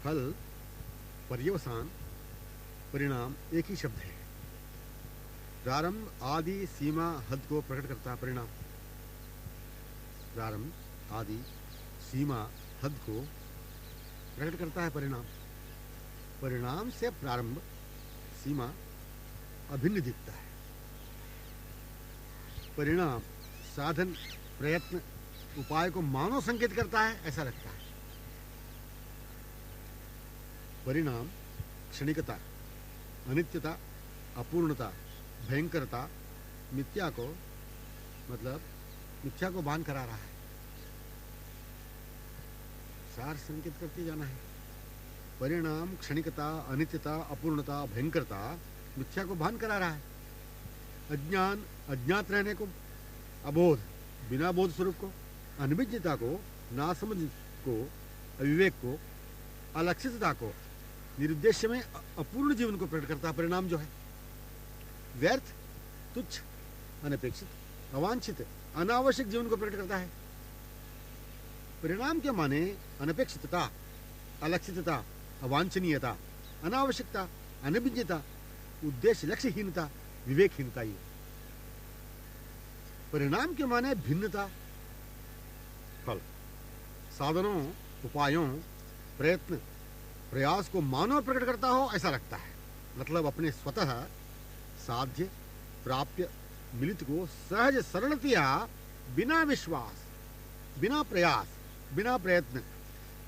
फल, पर्यवसान, परिणाम एक ही शब्द है। प्रारंभ, आदि, सीमा, हद को प्रकट करता है परिणाम। प्रारंभ, आदि, सीमा, हद को प्रकट करता है परिणाम। परिणाम से प्रारंभ, सीमा अभिन्न दिखता है। परिणाम साधन, प्रयत्न, उपाय को मानव संकेत करता है ऐसा लगता है। परिणाम क्षणिकता, अनित्यता, अपूर्णता, भयंकरता, मिथ्या को मतलब मिथ्या को भान करा रहा है। सार संकेत करते जाना है। परिणाम क्षणिकता, अनित्यता, अपूर्णता, भयंकरता, मिथ्या को भान करा रहा है। अज्ञान, अज्ञात रहने को, अबोध, बिना बोध स्वरूप को, अनभिज्ञता को, नासमझ को, अविवेक को, अलक्षितता को, निरुद्देश्य में अपूर्ण जीवन को प्रकट करता परिणाम जो है। व्यर्थ, तुच्छ, अनपेक्षित, अवांछित, अनावश्यक जीवन को प्रकट करता है। परिणाम के माने अनपेक्षितता, अलक्षितता, अवांछनीयता, अनावश्यकता, अनभिज्ञता, उद्देश्य लक्ष्यहीनता, विवेकहीनता। ये परिणाम के माने भिन्नता। फल, साधनों, उपायों, प्रयत्न, प्रयास को मानव प्रकट करता हो ऐसा लगता है। मतलब अपने स्वतः साध्य, प्राप्य, मिलित को सहज सरलतया, बिना विश्वास, बिना प्रयास, बिना प्रयत्न,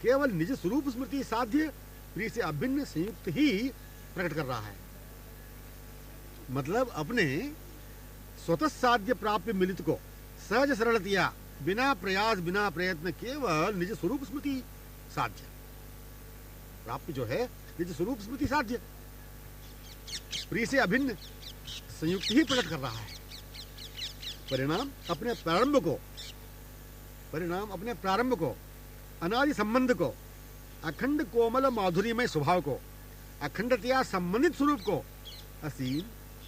केवल निज स्वरूप स्मृति साध्य प्रिय से अभिन्न संयुक्त ही प्रकट कर रहा है। मतलब अपने स्वतः साध्य प्राप्य मिलित को सहज सरलतया, बिना प्रयास, बिना प्रयत्न, केवल निज स्वरूप स्मृति साध्य प्राप्य जो है, निज स्वरूप स्मृति साध्य प्रिय से अभिन्न संयुक्त ही प्रकट कर रहा है। परिणाम अपने प्रारंभ को, अनादि संबंध को, अखंड कोमल माधुर्यमय स्वभाव को, अखंडतया संबंधित स्वरूप को, असीम,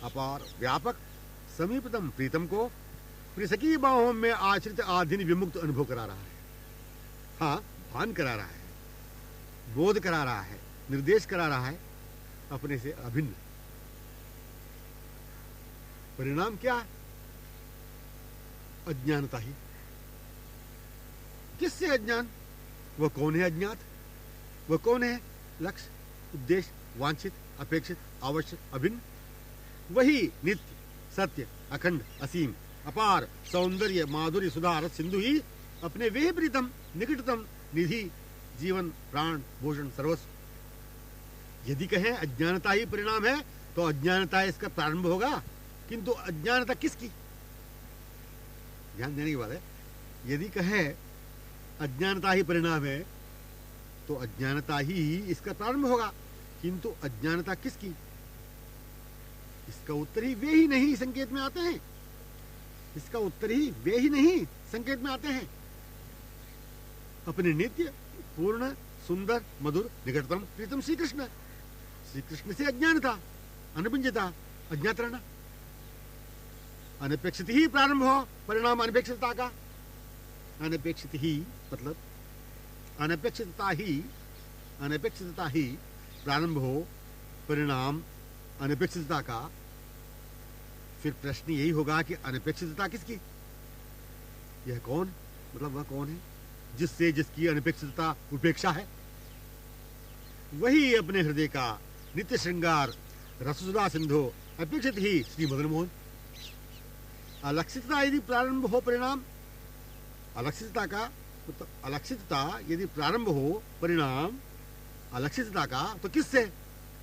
अपार, व्यापक, समीपतम प्रीतम को प्रिसकी बाहों में आश्रित आधीन विमुक्त अनुभव करा रहा है। हाँ, भान करा रहा है, बोध करा रहा है, निर्देश करा रहा है अपने से अभिन्न। परिणाम क्या है? अज्ञानता ही। किससे अज्ञान? वह कौन है अज्ञात? वह कौन है लक्ष्य, उद्देश्य, वांछित, अपेक्षित, आवश्यक, अभिन्न? वही नित्य, सत्य, अखंड, असीम, अपार, सौंदर्य, माधुर्य, सुधा, रस सिंधु ही अपने वे प्रीतम, निकटतम, निधि, जीवन, प्राण, भूषण, सर्वस्व। यदि कहें अज्ञानता ही परिणाम है तो अज्ञानता इसका प्रारंभ होगा, किंतु अज्ञानता किसकी? ध्यान देने की बात है। यदि कहे अज्ञानता ही परिणाम है तो अज्ञानता ही इसका प्रारंभ होगा, किंतु अज्ञानता किसकी? इसका उत्तर ही वे ही नहीं संकेत में आते हैं। इसका उत्तर ही वे ही नहीं संकेत में आते हैं। अपने नित्य, पूर्ण, सुंदर, मधुर, निकटतम, प्रीतम श्री कृष्ण। श्री कृष्ण से अज्ञानता, अनभिज्ञता, अज्ञात रहना। अनपेक्षित ही प्रारंभ हो परिणाम अनपेक्षितता का। अनपेक्षित ही मतलब अनपेक्षितता ही प्रारंभ हो परिणाम अनपेक्षितता का। फिर प्रश्न यही होगा कि अनपेक्षितता किसकी? यह कौन, मतलब वह कौन है जिससे जिसकी अनपेक्षितता उपेक्षा है? वही अपने हृदय का नित्य श्रृंगार, रससुधा सिंधु, अपेक्षित ही श्री मदन मोहन। अलक्षितता यदि प्रारंभ हो परिणाम, अलक्षितता यदि प्रारंभ हो परिणाम अलक्षितता का, तो किससे?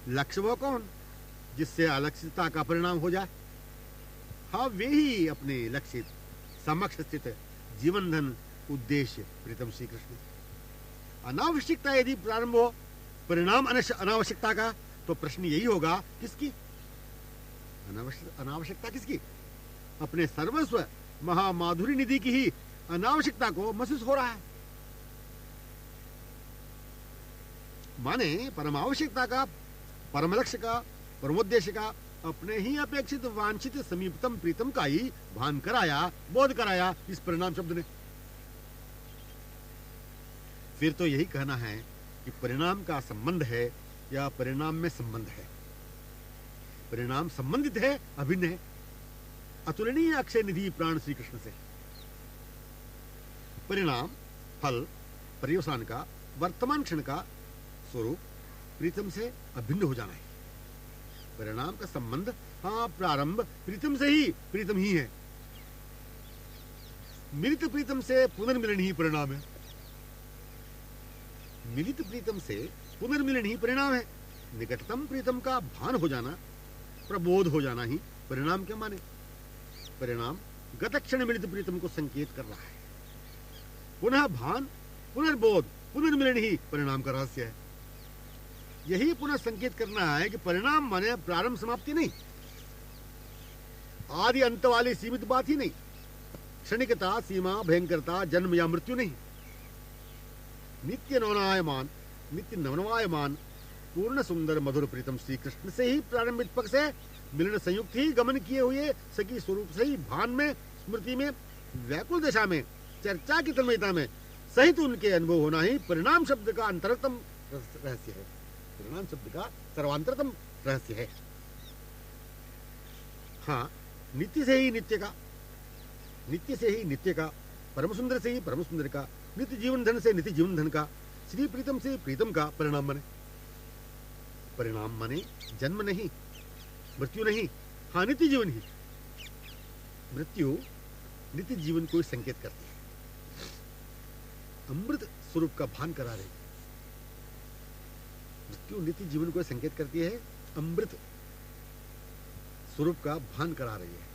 लक्ष्य वो कौन जिससे अलक्षितता का परिणाम हो जाए? हाँ, वे ही अपने लक्षित समक्ष स्थित जीवन धन उद्देश्य प्रीतम श्री कृष्ण। अनावश्यकता यदि प्रारंभ हो परिणाम अनावश्यकता का, तो प्रश्न यही होगा किसकी? अनावश्यकता किसकी? अपने सर्वस्व महामाधुरी निधि की ही अनावश्यकता को महसूस हो रहा है। माने परमावश्यकता का, परम लक्ष्य का, परमोद्देश्य का अपने ही अपेक्षित, वांछित, समीपतम, प्रीतम का ही भान कराया, बोध कराया इस परिणाम शब्द ने। फिर तो यही कहना है कि परिणाम का संबंध है या परिणाम में संबंध है। परिणाम संबंधित है, अभिन्न है। अतुलनीय अक्षय निधि प्राण श्री कृष्ण से। परिणाम फल पर्यवसान का वर्तमान क्षण का स्वरूप प्रीतम से अभिन्न हो जाना है। परिणाम का संबंध, हाँ, प्रारंभ प्रीतम से ही, प्रीतम ही है। मिलित प्रीतम से पुनर्मिलन ही परिणाम है। मिलित प्रीतम से पुनर्मिलन ही परिणाम है। निकटतम प्रीतम का भान हो जाना, प्रबोध हो जाना ही परिणाम के माने। परिणाम गत क्षण मिलित प्रीतम को संकेत कर रहा है। पुनः भान, पुनर्बोध, पुनर्मिलन ही परिणाम का रहस्य है। यही पुनः संकेत करना है कि परिणाम माने प्रारंभ समाप्ति नहीं, आदि अंत वाली सीमित बात ही नहीं, क्षणिकता, सीमा, भयंकरता, जन्म या मृत्यु नहीं। नित्य नवनवायमान पूर्ण सुंदर मधुर प्रीतम श्री कृष्ण से ही प्रारंभिक पग से मिलन संयुक्त ही गमन किए हुए सखी स्वरूप से ही भान में, स्मृति में, व्याकुल दशा में, चर्चा की तन्मयता में सहित उनके अनुभव होना ही परिणाम शब्द का अंतरतम रहस्य है। परिणाम शब्द का सर्वांतरतम रहस्य है। हाँ, नित्य से ही नित्य का, नित्य से ही नित्य का, परम सुंदर से ही परम सुंदर का, नित्य जीवन धन से नित्य जीवन धन का, श्री प्रीतम से प्रीतम का परिणाम बने। परिणाम माने जन्म नहीं, मृत्यु नहीं, हाँ, नित्य जीवन ही। मृत्यु नित्य जीवन को संकेत करती है। अमृत स्वरूप का भान करा रही। मृत्यु नित्य जीवन को संकेत करती है, अमृत स्वरूप का भान करा रही है।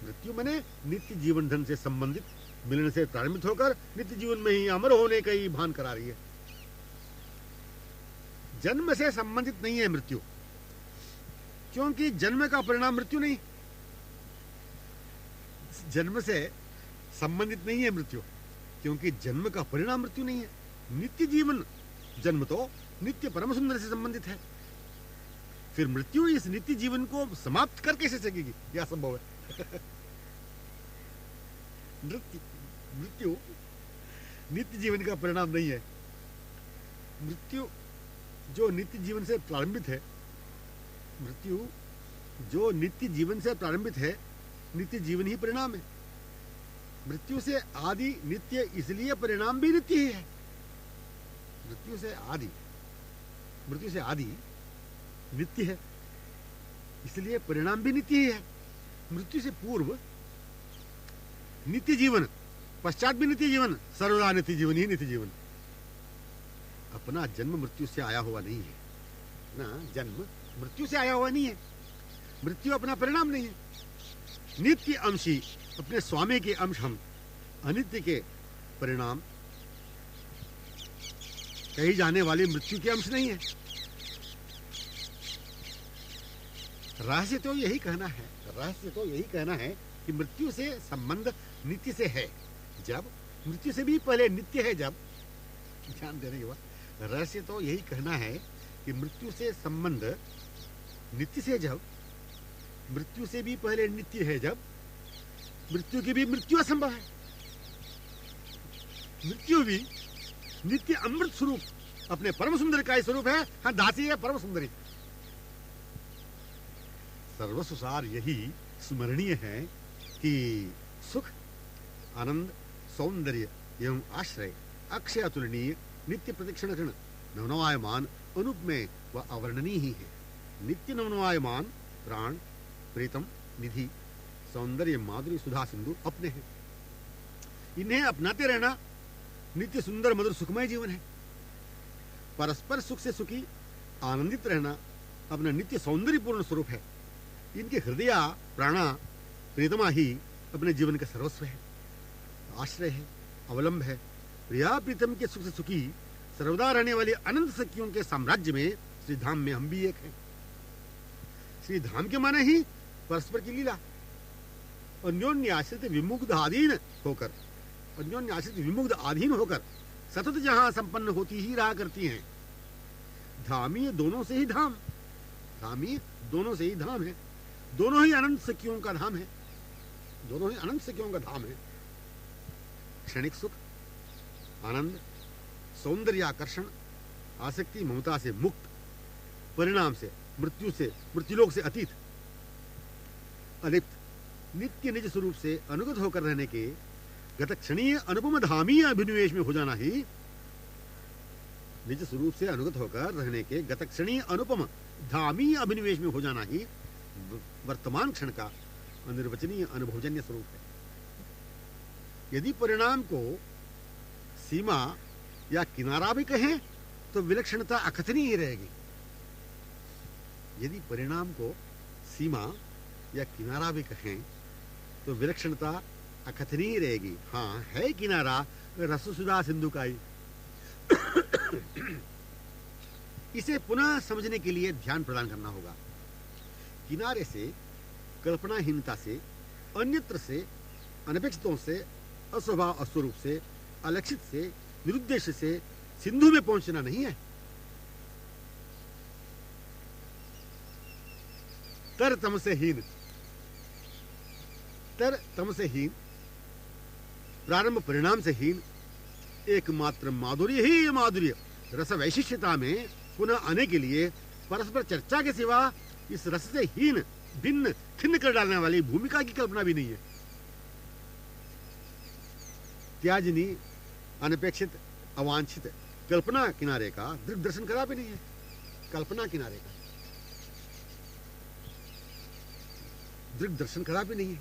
मृत्यु माने नित्य जीवन धन से संबंधित मिलन से प्रारंभित होकर नित्य जीवन में ही अमर होने का ही भान करा रही है। जन्म से संबंधित नहीं है मृत्यु, क्योंकि जन्म का परिणाम मृत्यु नहीं। जन्म से संबंधित नहीं है मृत्यु, क्योंकि जन्म का परिणाम मृत्यु नहीं है। नित्य जीवन, जन्म तो नित्य परम सुंदर से संबंधित है। फिर मृत्यु इस नित्य जीवन को समाप्त कर कैसे सकेगी? यह संभव है। मृत्यु नित्य जीवन का परिणाम नहीं है। मृत्यु जो नित्य जीवन से प्रारंभित है, मृत्यु जो नित्य जीवन से प्रारंभित है, नित्य जीवन ही परिणाम है। मृत्यु से आदि नित्य, इसलिए परिणाम भी नित्य ही है। मृत्यु से आदि नित्य है, इसलिए परिणाम भी नित्य ही है। मृत्यु से पूर्व नित्य जीवन, पश्चात भी नित्य जीवन, सर्वदा नित्य जीवन ही नित्य जीवन। अपना जन्म मृत्यु से आया हुआ नहीं है ना, जन्म मृत्यु से आया हुआ नहीं है। मृत्यु अपना परिणाम नहीं है। नित्य अंशी अपने स्वामी के अंश हम, अनित्य के परिणाम कही जाने वाली मृत्यु के अंश नहीं है। रहस्य तो यही कहना है कि मृत्यु से संबंध नित्य से है, जब मृत्यु से भी पहले नित्य है। जब ध्यान देने के बाद रहस्य तो यही कहना है कि मृत्यु से संबंध नित्य से, जब मृत्यु से भी पहले नित्य है, जब मृत्यु की भी मृत्यु असंभव है। मृत्यु भी नित्य अमृत स्वरूप अपने परम सुंदर का ही स्वरूप है। हाँ, दासी है परम सुंदरी। सर्वसुसार यही स्मरणीय है कि सुख, आनंद, सौंदर्य एवं आश्रय अक्षय अतुलनीय नित्य प्रतिक्षण क्षण नवनवायमान अनुपमेय व अवर्णनीय ही है। नित्य नवनवायमान प्राण, प्रीतम, निधि, सौंदर्य, माधुरी, सुधा सिंधु अपने हैं। इन्हें अपनाते रहना नित्य सुंदर मधुर सुखमय जीवन है। परस्पर सुख से सुखी आनंदित रहना अपना नित्य सौंदर्यपूर्ण स्वरूप है। इनके हृदय प्राणा प्रीतमा ही अपने जीवन का सर्वस्व है, आश्रय है, अवलंब है। प्रिया प्रीतम के सुख से सुखी सर्वदा रहने वाली अनंत सखियों के साम्राज्य में श्री धाम में हम भी एक हैं। श्री धाम के माने ही परस्पर की लीला। अन्योन्याश्रित विमुग्ध आधीन होकर सतत जहां संपन्न होती ही रहा करती हैं। धामी दोनों से ही धाम है। दोनों ही अनंत सखियों का धाम है। क्षणिक सुख, आनंद, सौंदर्य, आकर्षण, आसक्ति ममता से मुक्त, परिणाम से, मृत्युलोक से अतीत, अलिप्त, नित्य निज स्वरूप से अनुगत होकर रहने के गतक्षणीय अनुपम धामीय अभिनिवेश में हो जाना ही, निज स्वरूप से अनुगत होकर रहने के गतक्षणीय अनुपम धामीय अभिनिवेश में हो जाना ही वर्तमान क्षण का अनिर्वचनीय अनुभवजन्य स्वरूप है। यदि परिणाम को सीमा या किनारा भी कहें तो विलक्षणता अकथनीय ही रहेगी। यदि परिणाम को सीमा या किनारा भी कहें तो विलक्षणता अकथनीय रहेगी। हाँ, है किनारा रससुधा सिंधु का ही। इसे पुनः समझने के लिए ध्यान प्रदान करना होगा। किनारे से, कल्पनाहीनता से, अन्यत्र से, अनपेक्षितों से, अस्वभाव अस्वरूप से, अलक्षित से, निरुद्देश्य से सिंधु में पहुंचना नहीं है। तर तम से हीन, तर तम से हीन, प्रारंभ परिणाम से हीन, एकमात्र माधुर्य ही माधुर्य रस वैशिष्टता में पुनः आने के लिए परस्पर चर्चा के सिवा इस रस से हीन, भिन्न, खिन्न कर डालने वाली भूमिका की कल्पना भी नहीं है। त्याजनी, अनपेक्षित, अवांछित कल्पना किनारे का दृढ़ दर्शन करा भी नहीं है। कल्पना किनारे का दृढ़ दर्शन करा भी नहीं है।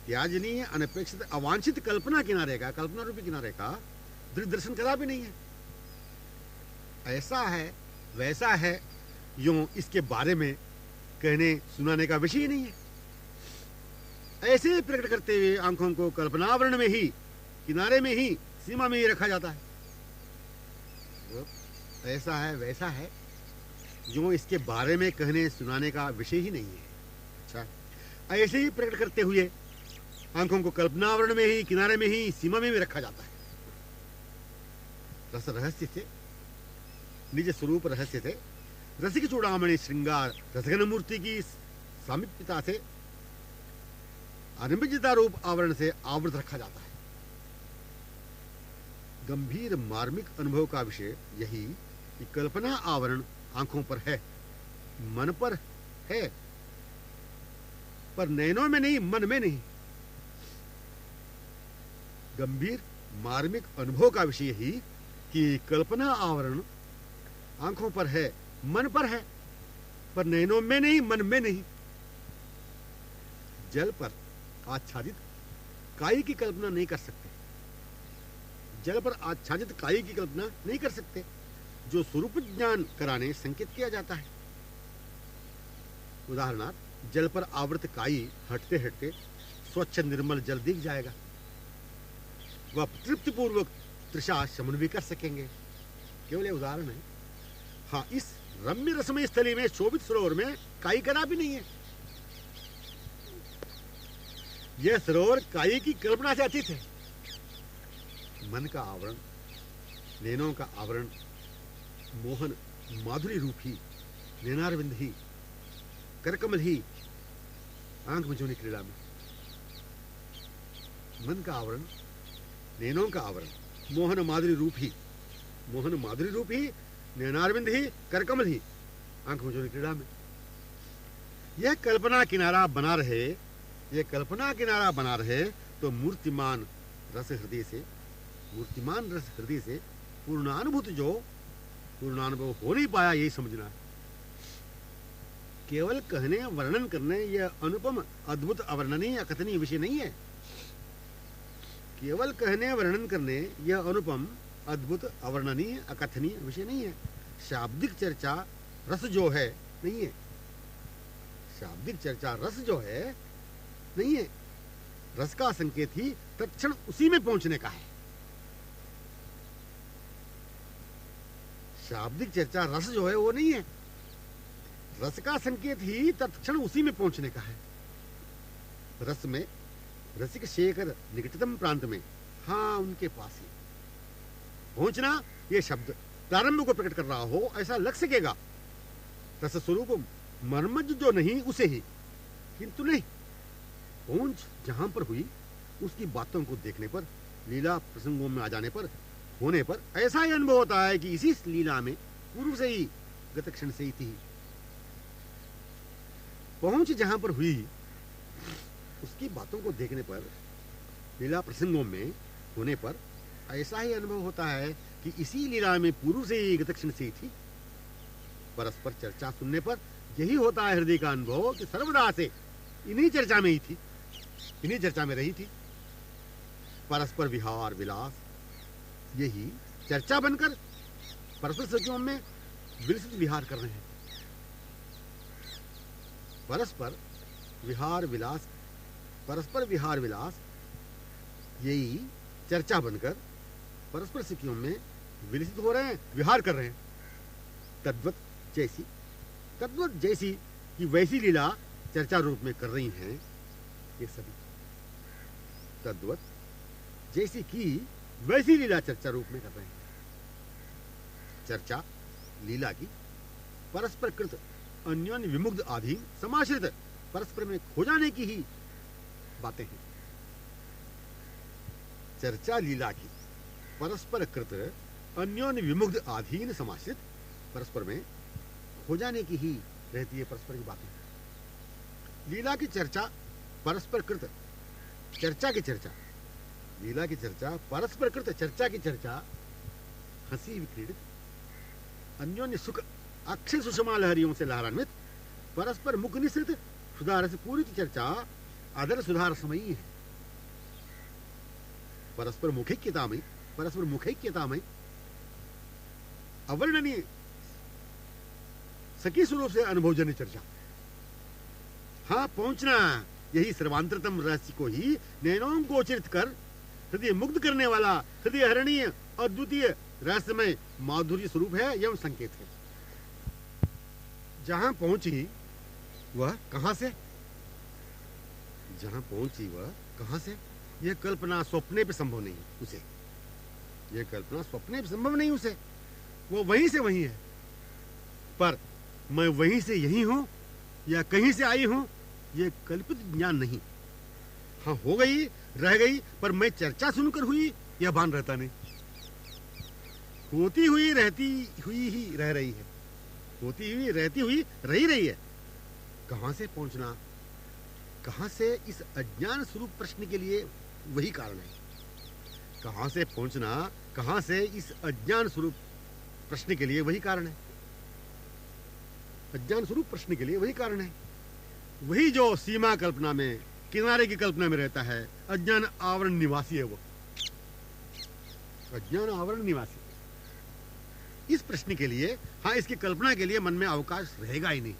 त्याजनीय, अनपेक्षित, अवांछित कल्पना किनारे का, कल्पना रूपी किनारे का दृढ़ दर्शन करा भी नहीं है। ऐसा है, वैसा है, यूं इसके बारे में कहने सुनाने का विषय नहीं है। ऐसे प्रकट करते हुए आंखों को कल्पनावरण में ही, किनारे में ही, सीमा में ही रखा जाता है। ऐसा है, वैसा है, यूं इसके बारे में कहने सुनाने का विषय ही नहीं है। अच्छा, ऐसे ही प्रकट करते हुए आंखों को कल्पनावरण में ही, किनारे में ही, सीमा में भी रखा जाता है। रस रहस्य से, निज स्वरूप रहस्य से, रसिक चूड़ामणि श्रृंगार रसघन मूर्ति की सामीप्यता से अनिर्वचिता रूप आवरण से आवृत रखा जाता है। गंभीर मार्मिक अनुभव का विषय यही कि कल्पना आवरण आंखों पर है, मन पर है, पर नयनों में नहीं, मन में नहीं। गंभीर मार्मिक अनुभव का विषय ही कि कल्पना आवरण आंखों पर है, मन पर है, पर नयनों में नहीं, मन में नहीं। जल पर आच्छादित काई की कल्पना नहीं कर सकते। जल पर आच्छादित काई की कल्पना नहीं कर सकते, जो स्वरूप ज्ञान कराने संकेत किया जाता है। उदाहरणार्थ, जल पर आवृत काई हटते हटते स्वच्छ निर्मल जल दिख जाएगा। वह तृप्तिपूर्वक तृषा शमन भी कर सकेंगे। केवल उदाहरण है। हाँ, इस रम्य रसमय स्थली में, शोभित सरोवर में काई करा भी नहीं है। यह सरोवर काई की कल्पना से अतीत है। मन का आवरण, नैनों का आवरण, मोहन माधुरी रूप ही, नैनारविंद ही, करकमल ही आंख में जोनी क्रीड़ा में। मन का आवरण, नैनों का आवरण, मोहन माधुरी रूप ही, मोहन माधुरी रूप ही, नैनारविंद ही, करकमल ही आंख में जोनी क्रीड़ा में। यह कल्पना किनारा बना रहे, यह कल्पना किनारा बना रहे तो मूर्तिमान रस हृदय से, मूर्तिमान रस हृदय से पूर्णानुभूति, जो पूर्णानुभव हो नहीं पाया, यही समझना है। केवल कहने, वर्णन करने यह अनुपम, अद्भुत, अवर्णनीय, अकथनीय विषय नहीं है। केवल कहने, वर्णन करने यह अनुपम, अद्भुत, अवर्णनीय, अकथनीय विषय नहीं है। शाब्दिक चर्चा रस जो है नहीं है। शाब्दिक चर्चा रस जो है नहीं है। रस का संकेत ही तत्क्षण उसी में पहुंचने का है। शाब्दिक चर्चा रस जो है वो नहीं है। रस का संकेत ही तत्क्षण उसी में पहुंचने का है। रस में, रसिक शेखर निकटतम प्रांत में, हाँ, उनके पास ही पहुंचना, यह शब्द प्रारंभ को प्रकट कर रहा हो ऐसा लग सकेगा। रस स्वरूप मर्मज जो नहीं उसे ही, किंतु नहीं, पहुंच जहां पर हुई उसकी बातों को देखने पर, लीला प्रसंगों में आ जाने पर होने पर ऐसा ही अनुभव होता है कि इसी लीला में पूर्व से ही, गत क्षण से ही थी। पहुंच जहां पर हुई, उसकी बातों को देखने पर, लीला प्रसंगों में होने पर ऐसा ही अनुभव होता है कि इसी लीला में पूर्व से ही, गत क्षण से ही थी। परस्पर चर्चा सुनने पर यही होता है हृदय का अनुभव कि सर्वदा से इन्हीं चर्चा में ही थी, इन्हीं चर्चा में रही थी। परस्पर विहार विलास, यही चर्चा बनकर परस्पर सखियों में विलसित विहार कर रहे हैं। परस्पर विहार विलास, परस्पर विहार विलास, यही चर्चा बनकर परस्पर सखियों में विलसित हो रहे हैं, विहार कर रहे हैं। तद्वत जैसी, तद्वत जैसी कि वैसी लीला चर्चा रूप में कर रही हैं ये सभी। तद्वत जैसी कि वैसी लीला चर्चा रूप में कर रहे हैं। चर्चा लीला की परस्पर कृत अन्योन्य विमुग्ध अधीन समाश्रित परस्पर में खो जाने की ही बातें हैं। चर्चा लीला की परस्पर कृत अन्योन्य विमुग्ध अधीन समाश्रित परस्पर में खो जाने की ही रहती है परस्पर की बातें। लीला की चर्चा परस्पर कृत, चर्चा की चर्चा, लीला की चर्चा परस्पर कृत, चर्चा की चर्चा हंसी विक्रीडित अन्योन्य सुख अक्षय सुषमा लहरियों से लहरान्वित परस्पर मुख निश्रित सुधार से पूरी चर्चा आदर सुधार समयी है। परस्पर मुखैक्यता में, परस्पर मुखैक्यता में अवर्णनीय सखी स्वरूप से अनुभवजन्य चर्चा। हाँ, पहुंचना, यही सर्वांतरतम रहस्य को ही नैनों गोचरित कर हृदय मुग्ध करने वाला, हृदय हरणीय अद्वितीय रहस्यमय माधुर्य स्वरूप है एवं संकेत है। जहां पहुंची वह कहां से, जहां पहुंची वह कहां से, यह कल्पना स्वप्ने पे संभव नहीं उसे, यह कल्पना स्वप्ने पे संभव नहीं उसे। वो वहीं से वहीं है, पर मैं वहीं से यहीं हूं या कहीं से आई हूं, यह कल्पित ज्ञान नहीं। हाँ, हो गई, रह गई, पर मैं चर्चा सुनकर हुई यह भान रहता नहीं। होती हुई रहती हुई ही रह रही है, होती हुई रहती हुई रही रही है। कहां से पहुंचना, कहां से, इस अज्ञान स्वरूप प्रश्न के लिए वही कारण है। कहां से पहुंचना, कहां से, इस अज्ञान स्वरूप प्रश्न के लिए वही कारण है। अज्ञान स्वरूप प्रश्न के लिए वही कारण है। वही जो सीमा कल्पना में, किनारे की कल्पना में रहता है, अज्ञान आवरण निवासी है वो, अज्ञान आवरण निवासी। इस प्रश्न के लिए, हाँ, इसकी कल्पना के लिए मन में अवकाश रहेगा ही नहीं।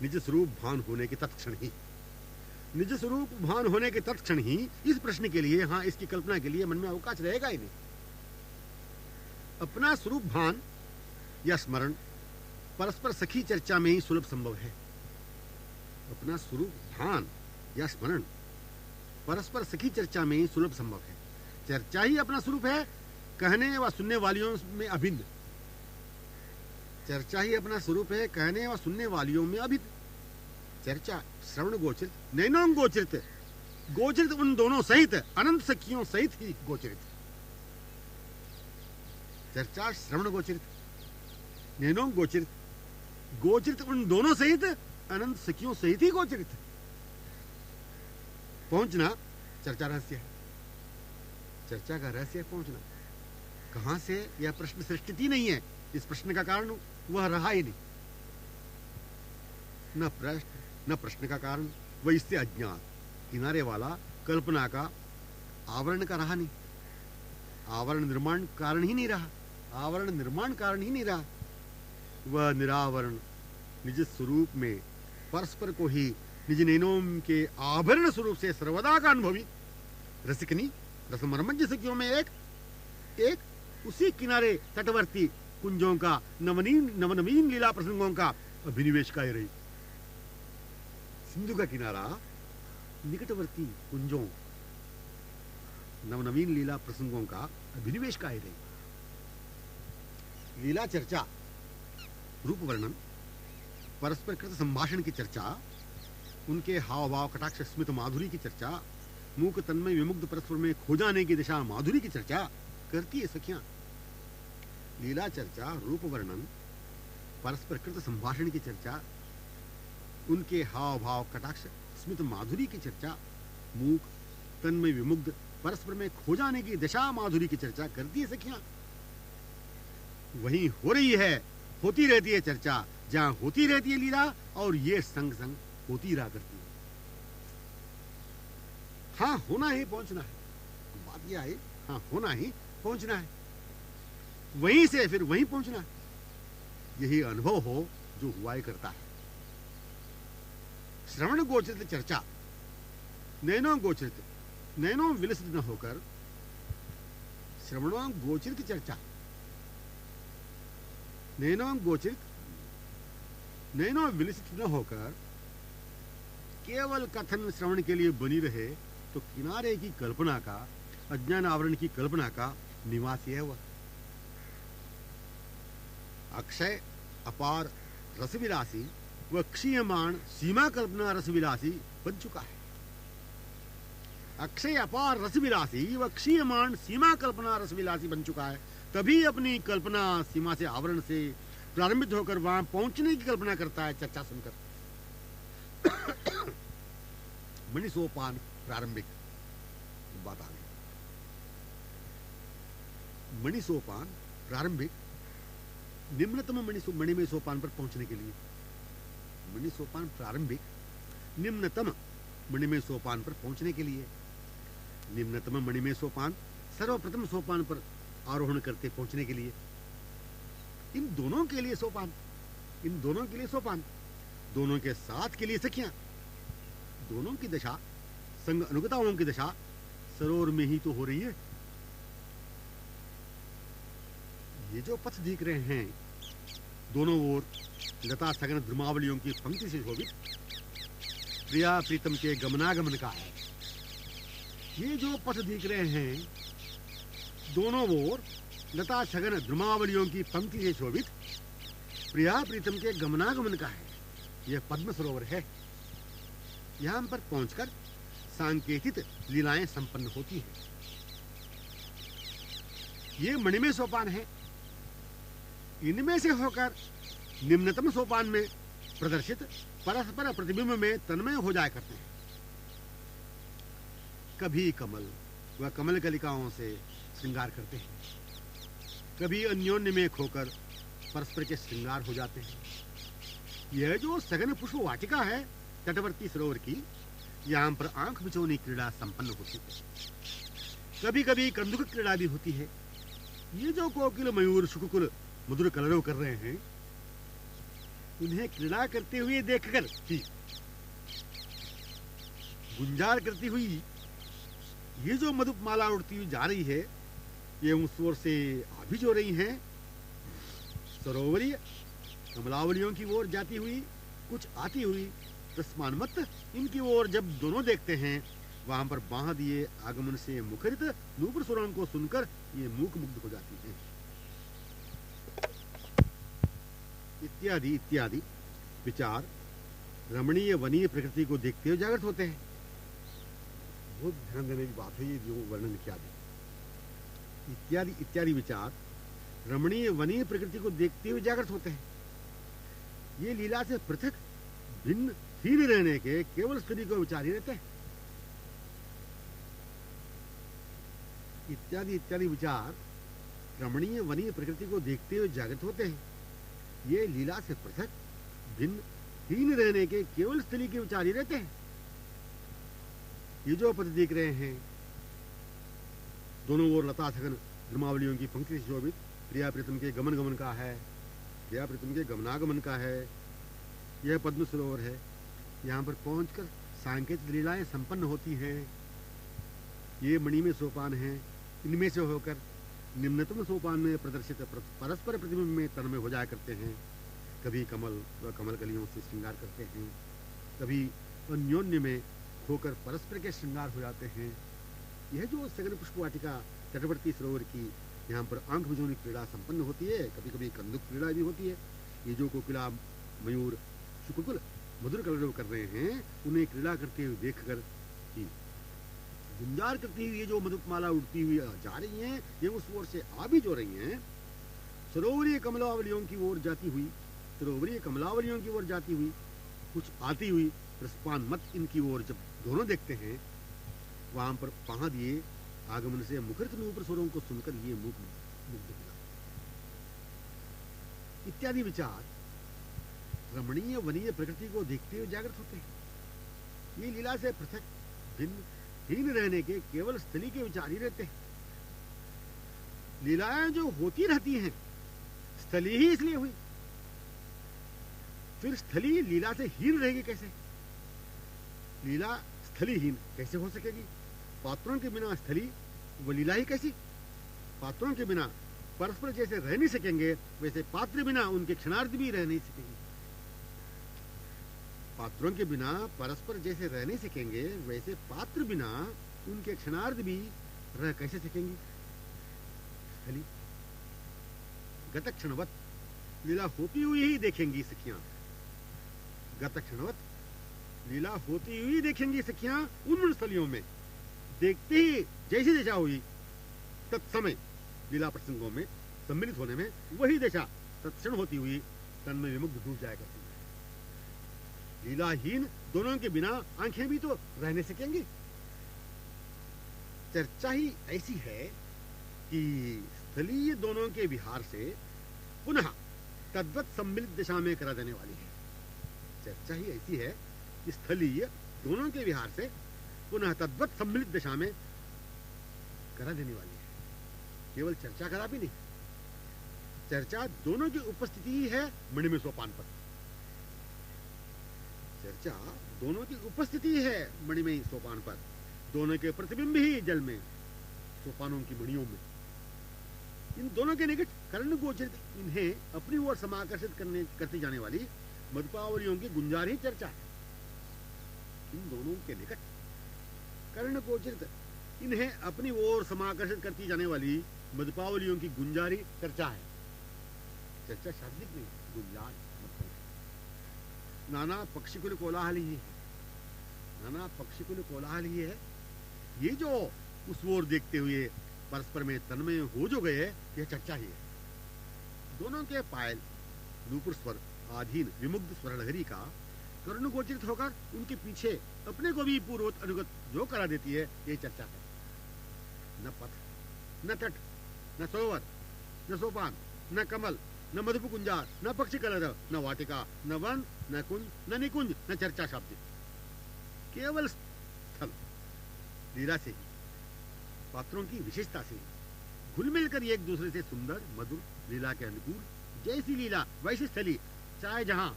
निज स्वरूप भान होने के तत्क्षण ही, निज स्वरूप भान होने के तत्क्षण ही इस प्रश्न के लिए, हाँ, इसकी कल्पना के लिए मन में अवकाश रहेगा ही नहीं। अपना स्वरूप भान या स्मरण परस्पर सखी चर्चा में ही सुलभ संभव है। अपना स्वरूप भान या स्मरण परस्पर सखी चर्चा में ही सुलभ संभव है। चर्चा ही अपना स्वरूप है, कहने व सुनने वालियों में अभिन्न। चर्चा ही अपना स्वरूप है, कहने व सुनने वालियों में अभिन्न। चर्चा श्रवण गोचरित, नैनों गोचरित, गोचरित उन दोनों सहित, अनंत सखियों सहित ही गोचरित। चर्चा श्रवण गोचरित, नैनों गोचरित, गोचरित उन दोनों सहित, अनंत सखियों सहित ही गोचरित। पहुंचना चर्चा रहस्य है, चर्चा का रहस्य है पहुंचना। कहां से, यह प्रश्न सृष्टि ही नहीं है। इस प्रश्न का कारण वह रहा ही नहीं। न प्रश्न, न प्रश्न का कारण, वह इससे अज्ञात, किनारे वाला, कल्पना का, आवरण का रहा नहीं। आवरण निर्माण कारण ही नहीं रहा, आवरण निर्माण कारण ही नहीं रहा। वह निरावरण निज स्वरूप में परस्पर को ही निज नैनों के आभरण स्वरूप से सर्वदा का अनुभवी रसिकनी रसमर्मज्ञ सखियों में एक एक उसी किनारे तटवर्ती कुंजों का नवनवीन लीला प्रसंगों का अभिनिवेश का ही रही। सिंधु का किनारा, निकटवर्ती कुंजों, नवनवीन लीला प्रसंगों का अभिनिवेश का ही रही। लीला चर्चा, रूप वर्णन, परस्पर कृत संभाषण की चर्चा, उनके हाव भाव कटाक्ष स्मित माधुरी की चर्चा, मूक तन्मय विमुग्ध परस्पर में खो जाने की दिशा माधुरी की चर्चा करती है सखियां। लीला चर्चा, रूप वर्णन, परस्पर कृत संभाषण की चर्चा, उनके हाव भाव, कटाक्ष, स्मित माधुरी की चर्चा, मूक, तन्मय विमुग्ध, परस्पर में खो जाने की दशा माधुरी की चर्चा करती है सखियां। वहीं हो रही है, होती रहती है चर्चा, जहां होती रहती है लीला, और ये संग संग होती रहा करती है। हाँ, होना ही पहुंचना है, बात यह है, हाँ होना ही पहुंचना है, वहीं से फिर वहीं पहुंचना है। यही अनुभव हो जो हुआ ही करता है। श्रवण गोचरित चर्चा नैनो गोचरित, नैनो विलसित न होकर, श्रवणों गोचरित चर्चा नैनो गोचरित, नैनो विलसित न होकर केवल कथन श्रवण के लिए बनी रहे तो किनारे की कल्पना का, अज्ञान आवरण की कल्पना का निवासी है वह। अक्षय अपार रसविलासी व क्षीयमाण सीमा कल्पना रसविलासी बन चुका है। अक्षय अपार रसविलासी व क्षीयमाण सीमा कल्पना रसविलासी बन चुका है। तभी अपनी कल्पना सीमा से, आवरण से प्रारंभित होकर वहां पहुंचने की कल्पना करता है चर्चा सुनकर। मणिसोपान प्रारंभिक बात आ गई। मणिसोपान प्रारंभिक निम्नतम मणिमय सोपान पर पहुंचने के लिए, मणिसोपान प्रारंभिक निम्नतम मणिमय सोपान पर पहुंचने के लिए, निम्नतम मणिमय सोपान सर्वप्रथम सोपान पर आरोहण करते पहुंचने के लिए, इन दोनों के लिए सोपान, इन दोनों के लिए सोपान, दोनों के साथ के लिए सखियां, दोनों की दशा, संग अनुगताओं की दशा सरोवर में ही तो हो रही है। ये जो पथ दिख रहे हैं, दोनों ओर लता सघन द्रुमावलियों की पंक्ति से शोभित प्रिया प्रीतम के गमनागमन का है। ये जो पथ दिख रहे हैं, दोनों ओर लता सघन द्रुमावलियों की पंक्ति से शोभित प्रिया प्रीतम के गमनागमन का है। यह पद्म सरोवर है। यहां पर पहुंचकर सांकेतित लीलाएं संपन्न होती हैं। ये मणिमय सोपान है। इनमें से होकर निम्नतम सोपान में प्रदर्शित परस्पर प्रतिबिंब में तन्मय हो जाया करते हैं। कभी कमल व कमल कलिकाओं से श्रृंगार करते हैं, कभी अन्योन्य में खोकर परस्पर के श्रृंगार हो जाते हैं। यह जो सघन पुष्प वाटिका है तटवर्ती सरोवर की, यहाँ पर आंख बिचौनी क्रीड़ा संपन्न होती है। कभी कभी कंदुक क्रीड़ा भी होती है। ये जो कोकिल, मयूर, शुकुकुल मधुर कलरव कर रहे हैं, इन्हें क्रीड़ा करते हुए देखकर ही गुंजार करती हुई ये जो मधुमाला उड़ती हुई जा रही है, ये उस ओर से आ भी जो रही हैं, सरोवरीय कमलावलियों की ओर जाती हुई, कुछ आती हुई। तस्मान मत इनकी ओर जब दोनों देखते हैं, वहां पर बांह दिए आगमन से मुखरित नूपुर स्वरों को सुनकर ये मूक मुग्ध हो जाती हैं। इत्यादि इत्यादि विचार रमणीय वनीय प्रकृति को देखते हुए जागृत होते हैं। बहुत ध्यान देने की बात है ये जो वर्णन किया गया। इत्यादि इत्यादि विचार रमणीय वनीय प्रकृति को देखते हुए जागृत होते हैं। ये लीला से पृथक भिन्न हीन रहने के केवल स्त्री को विचार ही रहते हैं। इत्यादि इत्यादि विचार रमणीय वनीय प्रकृति को देखते हुए जागृत होते हैं। ये लीला से पृथक भिन्न हीन रहने के केवल स्त्री के विचार ही रहते हैं। ये जो पद देख रहे हैं, दोनों ओर लता सघन द्रुमावलियों की पंक्ति से शोभित प्रिया प्रीतम के गमन गमन का है, प्रिया प्रीतम के गमनागमन का है। यह पद्म सरोवर है। यहाँ पर पहुंचकर सांकेतिक लीलाएं संपन्न होती हैं। ये मणिमय सोपान है। इनमें से होकर निम्नतम सोपान में प्रदर्शित परस्पर प्रतिबिंब में तन्मय हो जाया करते हैं। कभी कमल व कमल कलियों से श्रृंगार करते हैं, कभी अन्योन्य में होकर परस्पर के श्रृंगार हो जाते हैं। यह जो सघन पुष्प वाटिका तटवर्ती सरोवर की, यहाँ पर आंख बिझोनी क्रीड़ा संपन्न होती है। कभी कभी कंदुक क्रीड़ा भी होती है। ये जो कोकिला, मयूर, शुकुकुल मधुर कलरव कर रहे हैं, उन्हें क्रीड़ा करते हुए देखकर ही गुंजार करती हुई ये जो मधुमाला उड़ती हुई जा रही हैं, ये उस ओर से आ भी जो रही हैं, सरोवरीय कमलावलियों की ओर जाती हुई, सरोवरीय कमलावलियों की ओर जाती हुई, कुछ आती हुई रसपान मत इनकी ओर जब दोनों देखते हैं, वहां पर पहा दिए आगमन से मुखरित नूपुर स्वरों को सुनकर ये मुग्ध हुआ इत्यादि विचार रमणीय वनीय प्रकृति को देखते हुए जागृत होते हैं। ये लीला से पृथक भिन्न हीन रहने के केवल स्थली के विचार ही रहते हैं। लीलाएं जो होती रहती हैं स्थली ही इसलिए हुई, फिर स्थली लीला से हीन रहेगी कैसे? लीला स्थलीहीन कैसे हो सकेगी? पात्रों के बिना स्थली वो लीला ही कैसी? पात्रों के बिना परस्पर जैसे रह नहीं सकेंगे, वैसे पात्र बिना उनके क्षणार्थ भी रह नहीं सकेंगे। पात्रों के बिना परस्पर जैसे रह नहीं सकेंगे, वैसे पात्र बिना उनके क्षणार्थ भी रह कैसे सकेंगे? स्थली गत क्षणवत लीला होती हुई ही देखेंगी सखियां, गत क्षणवत लीला होती हुई देखेंगी सखियां उन स्थलियों में। देखते ही जैसी दिशा हुई तत्समय लीला प्रसंगों में सम्मिलित होने में वही दिशा तत्क्षण होती हुई तन में विमुग्ध डूब जाया करती है। लीलाहीन दोनों के बिना आंखें भी तो रह नहीं सकेंगी। चर्चा ही ऐसी है कि स्थलीय दोनों के विहार से पुनः तद्वत सम्मिलित दिशा में करा देने वाली है। चर्चा ही ऐसी है कि स्थलीय दोनों के विहार से पुनः तद्वत सम्मिलित दिशा में करा देने वाली है। केवल चर्चा करा भी नहीं, चर्चा दोनों की उपस्थिति ही है मणिमय सोपान पर। चर्चा दोनों की उपस्थिति है मणिमय सोपान पर, दोनों के प्रतिबिंब ही जल में, सोपानों की मणियों में। इन दोनों के निकट कर्ण गोचरित इन्हें अपनी ओर समाकर्षित करती जाने वाली मधुपावलियों की गुंजार ही चर्चा है। इन दोनों के निकट कर्ण गोचरित इन्हें अपनी ओर समाकर्षित करती जाने वाली मधुपावलियों की गुंजारी चर्चा है। चर्चा शाब्दिक नहीं, गुंजार मतलब नाना पक्षिकुल कोलाहल ही है, नाना पक्षिकुल कोलाहल ही है। ये जो उस ओर देखते हुए परस्पर में तन्मय हो जो गए, यह चर्चा ही है। दोनों के पायल नूपुर स्वर आधीन विमुग्ध स्वर लहरी का कर्ण गोचरित होकर उनके पीछे अपने को भी पूर्वोत अनुगत जो करा देती है, यही चर्चा है। न पथ, न तट, न सरोवर, न सोपान, न कमल, न मधुप कुंजार, न पक्षी कलरव, न वाटिका, न वन, न कुंज, न निकुंज, न चर्चा शब्द। केवल स्थल लीला से ही, पात्रों की विशेषता से घुल मिलकर एक दूसरे से सुंदर मधुर लीला के अनुकूल जैसी लीला वैसी स्थली, चाहे जहां,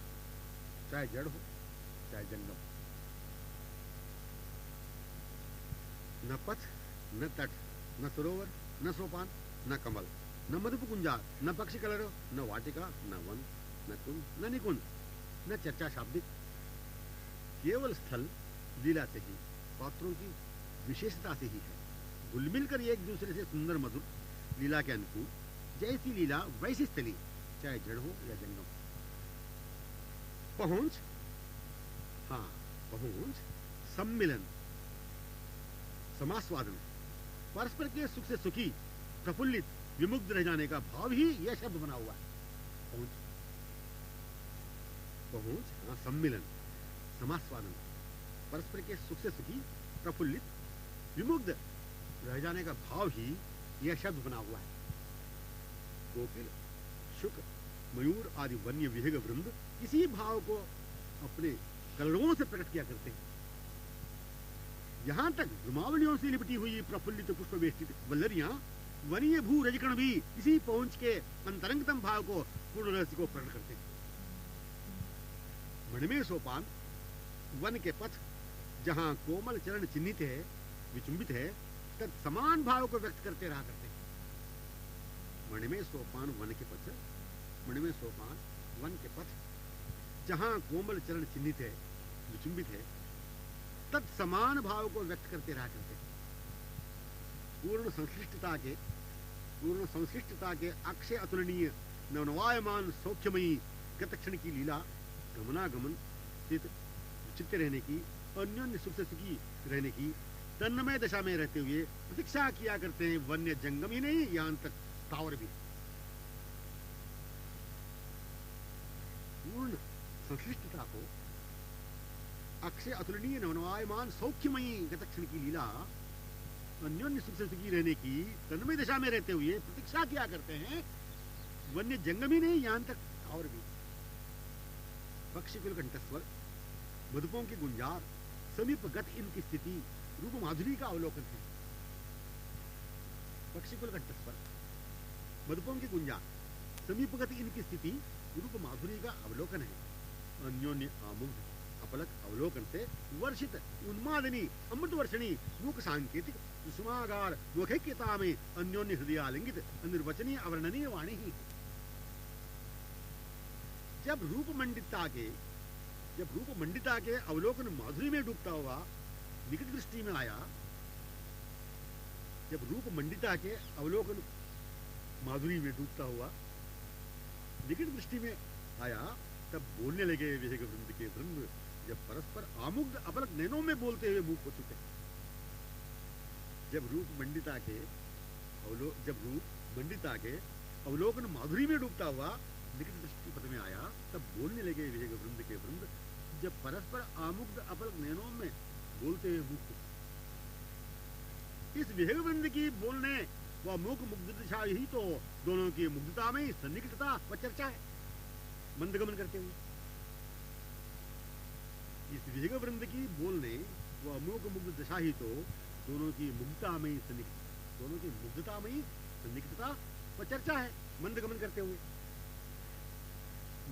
चाहे जड़ हो चाहे जंगम। न पथ, न तट, न सरोवर, न सोपान, न कमल, न मधुप कुंजार, न पक्षी कलरव, न वाटिका, न वन, न कुंज, न निकुंज, न चर्चा शाब्दिक। केवल स्थल लीला से ही, पात्रों की विशेषता से ही है, घुल मिलकर एक दूसरे से सुंदर मधुर लीला के अनुकूल जैसी लीला वैसी स्थली, चाहे जड़ हो या जंगम। पहुंच, हाँ पहुंच, सम्मिलन, समास्वादन, परस्पर के सुख से सुखी, प्रफुल्लित, विमुग्ध रह जाने का भाव ही यह शब्द बना हुआ है। पहुंच, पहुंच, हाँ सम्मिलन, समास्वादन, परस्पर के सुख से सुखी, प्रफुल्लित, विमुग्ध रह जाने का भाव ही यह शब्द बना हुआ है। कोकिल, शुक, मयूर आदि वन्य विहंग वृंद इसी भाव को अपने कलरवों से प्रकट किया करते हैं। यहां तक धुमावलियों से लिपटी हुई प्रफुल्लित पुष्प वेष्टित वल्लरियां वनीय भू रजकण भी इसी पहुंच के अंतरंगतम भाव को, पूर्ण रहस्य को प्रकट करते हैं। मणिमय सोपान, वन के पथ, जहां कोमल चरण चिन्हित है, विचुंबित है, तब समान भाव को व्यक्त करते रहा करते हैं। मणिमय सोपान वन के पथ, मणिमय सोपान वन के पथ, जहां कोमल चरण चिन्हित है, विचुंबित है, तत् समान भाव को व्यक्त करते रहा करते हैं। पूर्ण संश्लिष्टता के अक्षय अतुलनीय नवनवायमान सौख्यमयी गतक्षण की लीला, गमनागमन स्थित चित्त रहने की, अन्योन्य सुख से सुखी रहने की, तन्मय दशा में रहते हुए प्रतीक्षा किया करते हैं, वन्य जंगम ही नहीं यहां तक स्थावर भी। पूर्ण संश्लिष्टता को, अक्षय अतुलनीय नवनवायमान सौख्यमयी गतक्षण की लीला, अन्योन्य सुख से सुखी रहने की तन्मय दशा में रहते हुए प्रतीक्षा किया करते हैं, वन्य जंगम ही नहीं यहां तक और भी। पक्षी कुल कंठस्वर, मधुपों की गुंजार, समीप गत इनकी स्थिति रूप माधुरी का अवलोकन है। पक्षी कुल कंठस्वर, मधुपों की गुंजार, समीपगत इनकी स्थिति रूप माधुरी का अवलोकन है। अन्योन्य आमुग्ध अपलक अवलोकन से वर्षित उन्मादनी अमृत वर्षणी मूक सांकेतिक सुषमागार मुखैक्यता में अन्योन्य हृदय आलिंगित अनिर्वचनीय अवर्णनीय वाणी ही। जब रूप मंडिता के अवलोकन माधुरी में डूबता हुआ निकट दृष्टि में आया, जब रूप मंडिता के अवलोकन माधुरी में डूबता हुआ निकट दृष्टि में आया, तब बोलने लगे विवेक वृंद के वृंद, जब परस्पर आमुग्ध अपलक नैनों में बोलते हुए मुख हो चुके। जब रूप मंडिता के अवलोकन माधुरी में डूबता हुआ निकट दृष्टि पद में आया, तब बोलने लगे विवेक वृंद के वृंद, जब परस्पर आमुग्ध अपलक नैनों में बोलते हुए मुख। इस विवेक वृंद की बोलने व मुख मुग्धता ही तो दोनों की मुग्धता में सन्निकटता व चर्चा है, मंदगमन करते हुए। इस विवेक वृंद की बोलने व मुख मुग्ध दशा ही तो दोनों की मुग्धता में सन्निकटता व चर्चा है, मंदगमन करते हुए।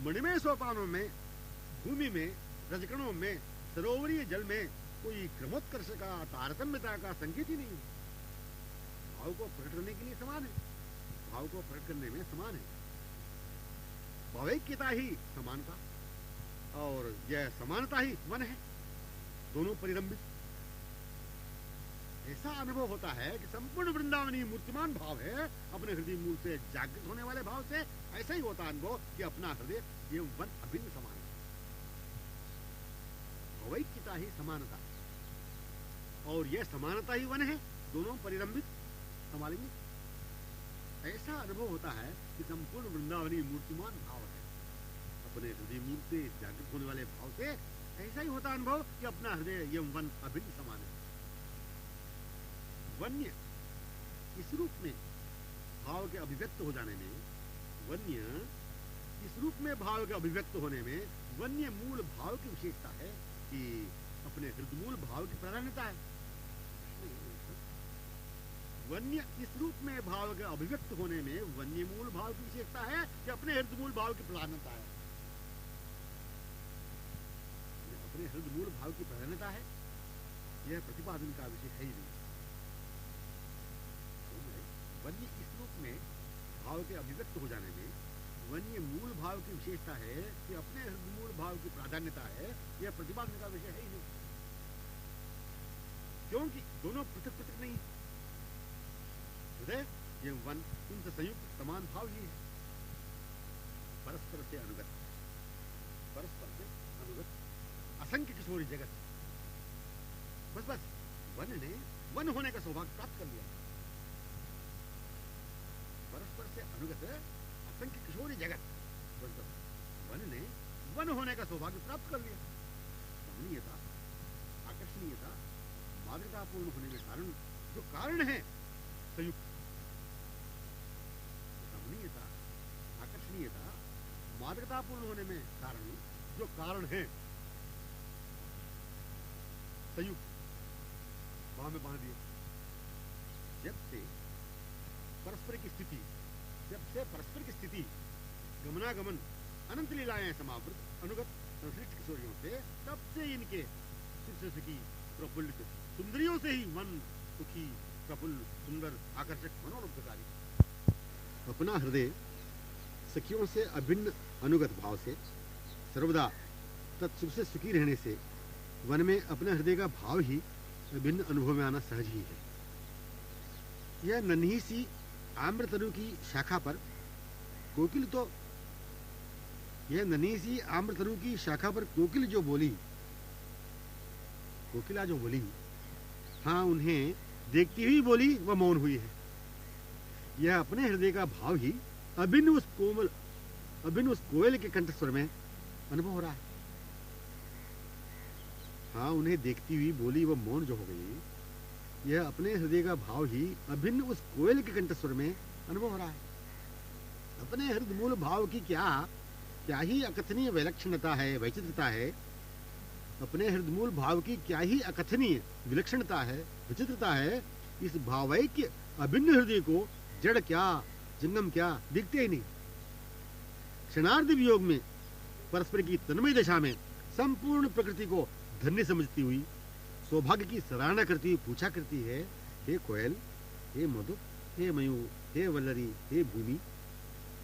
मणिमय सोपानों में, भूमि में, रजकणों में, सरोवरीय जल में कोई क्रमोत्कर्ष का, तारतम्यता का संकेत ही नहीं है। भाव को प्रकट करने के लिए समान है, भाव को प्रकट करने में समान है। भावैक्यता ही समानता, और यह समानता ही वन है, दोनों परिरंभित। ऐसा अनुभव होता है कि संपूर्ण वृंदावनी मूर्तिमान भाव है, अपने हृदय मूल से जागृत होने वाले भाव से। ऐसा ही होता अनुभव कि अपना हृदय एवं वन अभिन्न समान है। भावैक्यता ही समानता, और यह समानता ही वन है, दोनों परिरंभित समालिंगित। ऐसा अनुभव होता है कि संपूर्ण वृंदावनी मूर्तिमान भाव है, अपने हृदय मूल से जागृत होने वाले भाव से। ऐसा ही होता अनुभव कि अपना हृदय एवं वन अभिन्न समान है। वन्य इस रूप में भाव के अभिव्यक्त हो जाने में, वन्य इस रूप में भाव के अभिव्यक्त होने में, वन्य मूल भाव की विशेषता है कि अपने हृदय मूल भाव की प्राधान्यता है। वन्य इस रूप में भाव के अभिव्यक्त होने में वन्य मूल भाव की विशेषता है कि अपने हृदय मूल भाव की प्राधान्यता है। अपने हृदय मूल भाव की प्राधान्यता है, यह प्रतिपादन का विषय है ही नहीं। वन्य इस रूप में भाव के अभिव्यक्त हो जाने में वन्य मूल भाव की विशेषता है कि अपने हृदय मूल भाव की प्राधान्यता है, यह प्रतिपादन का विषय है ही नहीं, क्योंकि दोनों पृथक पृथक नहीं। हृदय एवं वन उनसे संयुक्त समान भाव ही है, परस्पर से अनुगत, असंख्य किशोरी जगत। बस वन ने वन होने का सौभाग्य प्राप्त कर लिया। परस्पर से अनुगत असंख्य किशोरी जगत, वन ने वन होने का सौभाग्य प्राप्त कर लिया। रमणीयता, आकर्षणीयता, मादकतापूर्ण होने में कारण जो कारण है संयुक्त। रमणीयता, आकर्षणीयता, मादकतापूर्ण होने में कारण जो कारण है संयुक्त, वहां में बांध दिया। जब से परस्पर की स्थिति गमनागमन अनंत लीलाएं समावृत अनुगत संश्लिष्ट किशोरियों से, तब से इनके सुखी प्रफुल्लित सुंदरियों से ही मन सुखी प्रफुल्ल सुंदर आकर्षक मनोरब्धकारी। अपना हृदय सखियों से अभिन्न अनुगत भाव से सर्वदा तत्सुख से सुखी रहने से वन में अपने हृदय का भाव ही अभिन्न अनुभव में आना सहज ही है। यह नन्ही सी आम्रतरु की शाखा पर कोकिल तो यह नन्ही सी आम्रतरु की शाखा पर कोकिला जो बोली, हाँ, उन्हें देखती हुई बोली वह मौन हुई है। यह अपने हृदय का भाव ही अभिन्न उस कोयल के कंठस्वर में अनुभव हो रहा है। हाँ, उन्हें देखती हुई बोली वह मौन जो हो गई, यह अपने हृदय का भाव ही अभिन्न उस कोयल के कंठस्वर में अनुभव हो रहा है। अपने हृदय मूल भाव की क्या ही अकथनीय विलक्षणता है, वैचित्रता है। अपने हृदय मूल भाव की क्या ही अकथनीय विलक्षणता है, विचित्रता है। इस भावैक्य अभिन्न हृदय को जड़ क्या, जंगम क्या दिखते ही नहीं। क्षणार्ध वियोग में परस्पर की तन्मय दशा में संपूर्ण प्रकृति को धन्य समझती हुई सौभाग्य की सराहना करती हुई पूछा करती है, हे कोयल, हे मधु, हे मयूर, हे वल्लरी, हे भूमि,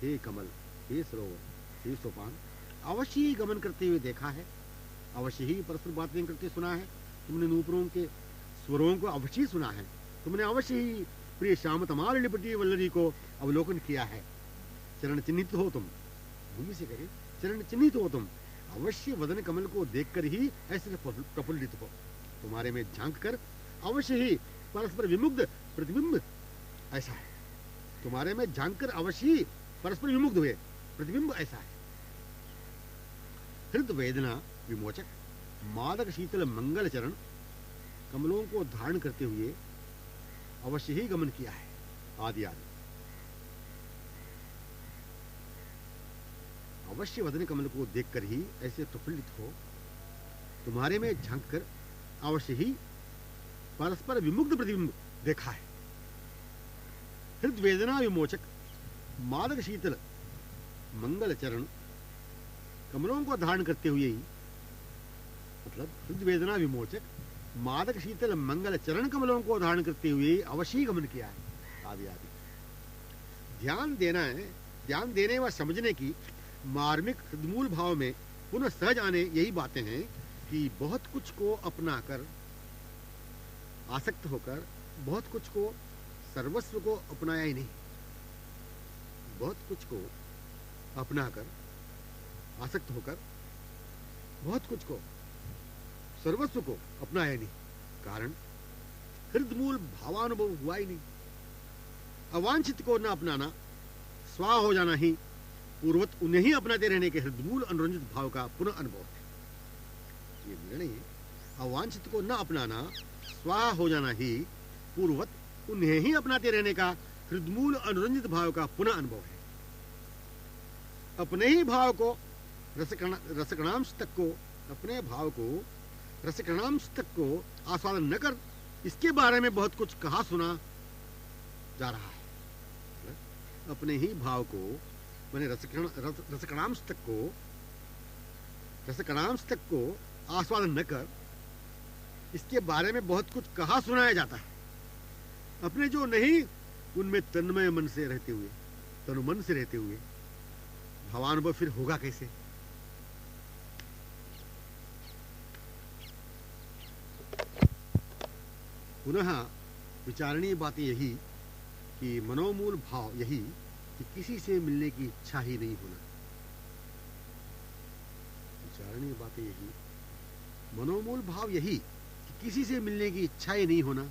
हे कमल, हे सरोवर, हे सोपान, अवश्य ही गमन करते हुए देखा है, अवश्य ही परस्पर बातें करते सुना है। तुमने नूपुरों के स्वरों को अवश्य सुना है। तुमने अवश्य ही प्रिय श्याम तमाल लिपटी वल्लरी को अवलोकन किया है। चरण चिन्हित हो तुम, भूमि से कहे चरण चिन्हित हो तुम, अवश्य वदन कमल को देखकर ही ऐसे प्रफुल्लित हो। तुम्हारे में झांक कर अवश्य ही परस्पर विमुग्ध प्रतिबिंब ऐसा है। तुम्हारे में झांक कर अवश्य ही परस्पर विमुग्ध हुए प्रतिबिंब ऐसा है। हृदय वेदना विमोचक मादक शीतल मंगल चरण कमलों को धारण करते हुए अवश्य ही गमन किया है। आदि आदि अवश्य वदन कमल को देखकर ही ऐसे प्रफुल्लित हो। तुम्हारे में झांक कर अवश्य ही परस्पर विमुग्ध प्रतिबिंब देखा है। हृदय वेदना विमोचक मादक शीतल मंगल चरण कमलों को धारण करते हुए ही, मतलब हृदय वेदना विमोचक मादक शीतल मंगल चरण कमलों को धारण करते हुए अवश्य ही गमन किया है। आदि आदि ध्यान देने व समझने की मार्मिक हृदमूल भाव में पुनः सहज आने यही बातें हैं कि बहुत कुछ को अपना कर आसक्त होकर बहुत कुछ को सर्वस्व को अपनाया ही नहीं। बहुत कुछ को अपना कर आसक्त होकर बहुत कुछ को सर्वस्व को अपनाया नहीं। कारण हृदमूल भावानुभव हुआ ही नहीं। अवांछित को न अपनाना, स्वा हो जाना ही पूर्वत उन्हें ही अपनाते रहने के हृदमूल अनुरंजित भाव का पुनः अनुभव है। ये निर्णय अवांछित को न अपनाना, स्वा हो जाना ही पूर्वत उन्हें ही अपनाते रहने का हृदमूल अनुरंजित भाव का पुनः अनुभव है। अपने ही भाव को रसकणांश तक को, अपने भाव को रसकणांश तक को आस्वादन न कर इसके बारे में बहुत कुछ कहा सुना जा रहा है। अपने ही भाव को मैंने रसकणांश तक को आस्वादन न कर इसके बारे में बहुत कुछ कहा सुनाया जाता है। अपने जो नहीं उनमें तन्मय मन से रहते हुए, तनुमन से रहते हुए भावानुभव फिर होगा कैसे? पुनः विचारणीय बात यही कि मनोमूल भाव यही कि किसी से मिलने की इच्छा ही नहीं होना। विचारणीय बात यही, मनोमूल भाव यही कि किसी से मिलने की इच्छा ही नहीं होना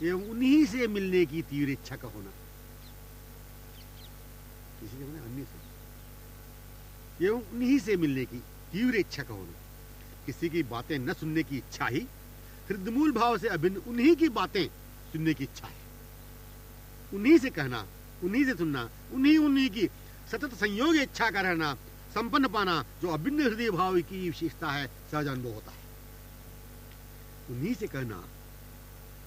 एवं उन्हीं से मिलने की तीव्र इच्छा का होना। किसी के माने अन्य से एवं उन्हीं से मिलने की तीव्र इच्छा का होना। किसी की बातें न सुनने की इच्छा ही हृदमूल भाव से अभिन्न उन्हीं की बातें सुनने की इच्छा है। उन्हीं से कहना, उन्हीं से सुनना, उन्हीं की सतत संयोग इच्छा का रहना, संपन्न पाना जो अभिन्न हृदय भाव की विशेषता है, सहज अनुभव होता है। उन्हीं से कहना,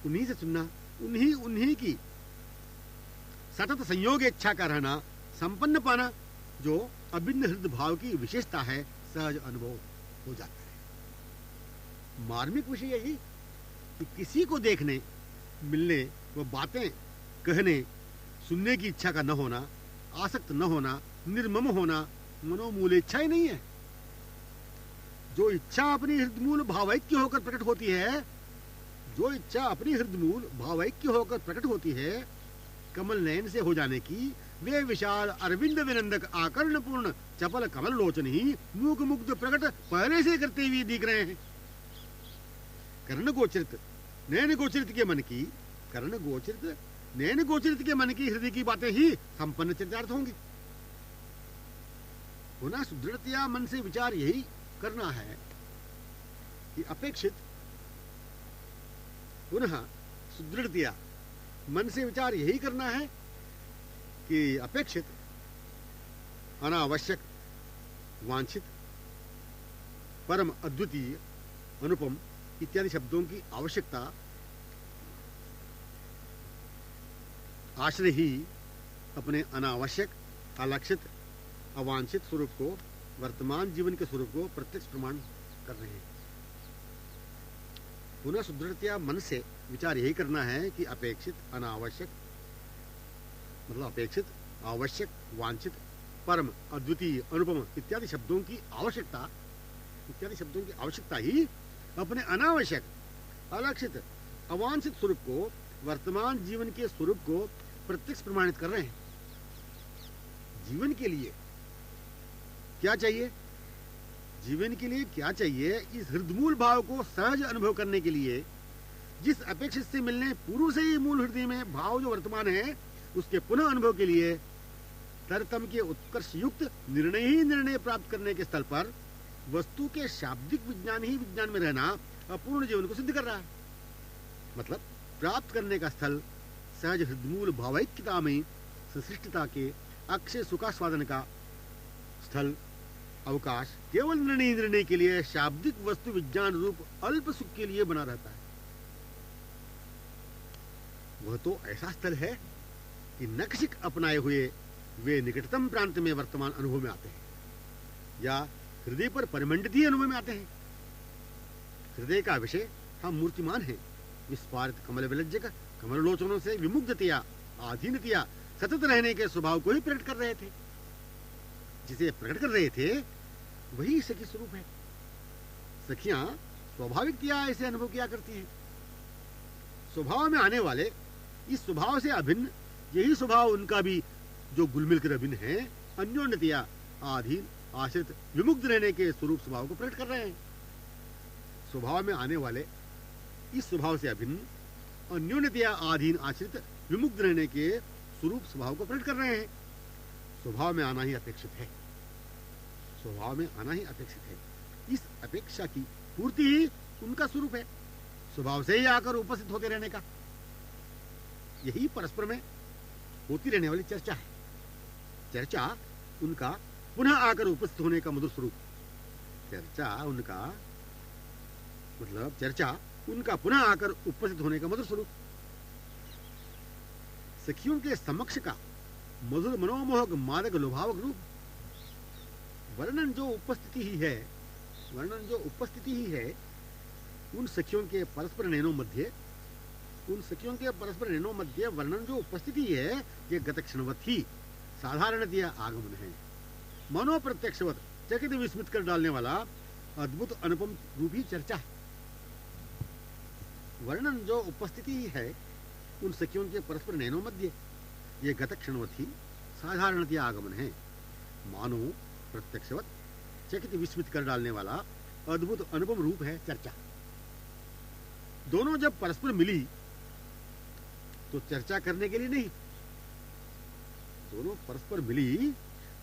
उन्हीं से सुनना, उन्हीं की सतत संयोग इच्छा का रहना, संपन्न पाना जो अभिन्न हृदय भाव की विशेषता है, सहज अनुभव हो जाता है। मार्मिक विषय यही कि किसी को देखने, मिलने व बातें कहने, सुनने की इच्छा का न होना, आसक्त न होना, निर्मम होना मनोमूल इच्छा ही नहीं है। जो इच्छा अपनी हृदमूल भावैक्य होकर प्रकट होती है, जो इच्छा अपनी हृदमूल भावैक्य होकर प्रकट होती है, कमल नयन से हो जाने की, वे विशाल अरविंद विनंदक आकर्ण पूर्ण चपल कमल लोचन ही मूक मुग्ध प्रकट पहले से करते हुए दिख रहे हैं। कर्ण गोचरित नैन गोचरित के मन की, कर्ण गोचरित नैन गोचरित के मन की हृदय की बातें ही संपन्न चरितार्थ होंगी। पुनः सुदृढ़तया मन से विचार यही करना है कि अपेक्षित, पुनः सुदृढ़तया मन से विचार यही करना है कि अपेक्षित, अनावश्यक, वांछित, परम अद्वितीय, अनुपम इत्यादि शब्दों की आवश्यकता आश्रय ही अपने अनावश्यक, अलक्षित, अवांछित स्वरूप को, वर्तमान जीवन के स्वरूप को प्रत्यक्ष प्रमाण कर रहे हैं। पुनः सुदृढ़तया मन से विचार यही करना है कि अपेक्षित, अनावश्यक, मतलब अपेक्षित, आवश्यक, वांछित, परम, अद्वितीय, अनुपम इत्यादि शब्दों की आवश्यकता ही अपने अनावश्यक, अलक्षित, अवांछित स्वरूप को, वर्तमान जीवन के स्वरूप को प्रत्यक्ष प्रमाणित कर रहे हैं। जीवन के लिए क्या चाहिए? जीवन के लिए क्या चाहिए? इस हृदमूल भाव को सहज अनुभव करने के लिए, जिस अपेक्षित से मिलने पूर्व से ही मूल हृदय में भाव जो वर्तमान है उसके पुनः अनुभव के लिए तरतम के उत्कर्ष युक्त निर्णय ही निर्णय प्राप्त करने के स्थल पर वस्तु के शाब्दिक विज्ञान ही विज्ञान में रहना अपूर्ण जीवन को सिद्ध कर रहा है। मतलब प्राप्त करने का स्थल सहज हृदमूल भावैक्यता में सृष्टिता के अक्षय सुखास्वादन का स्थल, अवकाश केवल निर्णय के लिए शाब्दिक वस्तु विज्ञान रूप अल्प सुख के लिए बना रहता है। वह तो ऐसा स्थल है कि नक्शिक अपनाए हुए वे निकटतम प्रांत में वर्तमान अनुभव में आते हैं या हृदय पर परिमंडित ही अनुभव में आते हैं। हृदय का विषय हम मूर्तिमान है, विस्फारित कमल विलज्जक कमलोचनों से विमुग्धतया, आधीनतया सतत रहने के स्वभाव को ही प्रकट कर रहे थे। जिसे प्रकट कर रहे थे वही सखी स्वरूप है। सखियां स्वाभाविकतया ऐसे अनुभव किया करती हैं। स्वभाव में आने वाले इस स्वभाव से अभिन्न यही स्वभाव उनका भी जो गुलमिल कर अभिन्न है, अन्योन्यतया, आधीन, आश्रित, विमुक्त रहने के स्वरूप स्वभाव को प्रकट कर रहे हैं। स्वभाव में आने वाले इस स्वभाव से अभिन्न, अन्योन्यतया, आधीन, आश्रित, विमुक्त रहने के स्वरूप स्वभाव को प्रकट कर रहे हैं। स्वभाव में आना ही अपेक्षित है। स्वभाव में आना ही अपेक्षित है। इस अपेक्षा की पूर्ति ही उनका स्वरूप है। स्वभाव से ही आकर उपस्थित होते रहने का यही परस्पर में होती रहने वाली चर्चा है। चर्चा उनका पुनः आकर उपस्थित होने का मधुर स्वरूप। चर्चा उनका पुनः आकर उपस्थित होने का मधुर स्वरूप। सखियों के समक्ष का मधुर मनोमोहक मादक लोभावक रूप। वर्णन जो उपस्थिति ही है उन सखियों के परस्पर नयनों मध्य वर्णन जो उपस्थिति है, ये गतक्षणवत ही साधारणतया आगमन है। मनो प्रत्यक्षवत चकित विस्मित कर डालने वाला अद्भुत अनुपम रूप ही चर्चा है। वर्णन जो उपस्थिति ही है उन सखियों के परस्पर नयनों मध्य, ये गतक्षणवत ही साधारणतया आगमन है। मानो प्रत्यक्षवत चकित विस्मित कर डालने वाला अद्भुत अनुपम रूप है चर्चा। दोनों जब परस्पर मिली तो चर्चा करने के लिए नहीं, दोनों परस्पर मिली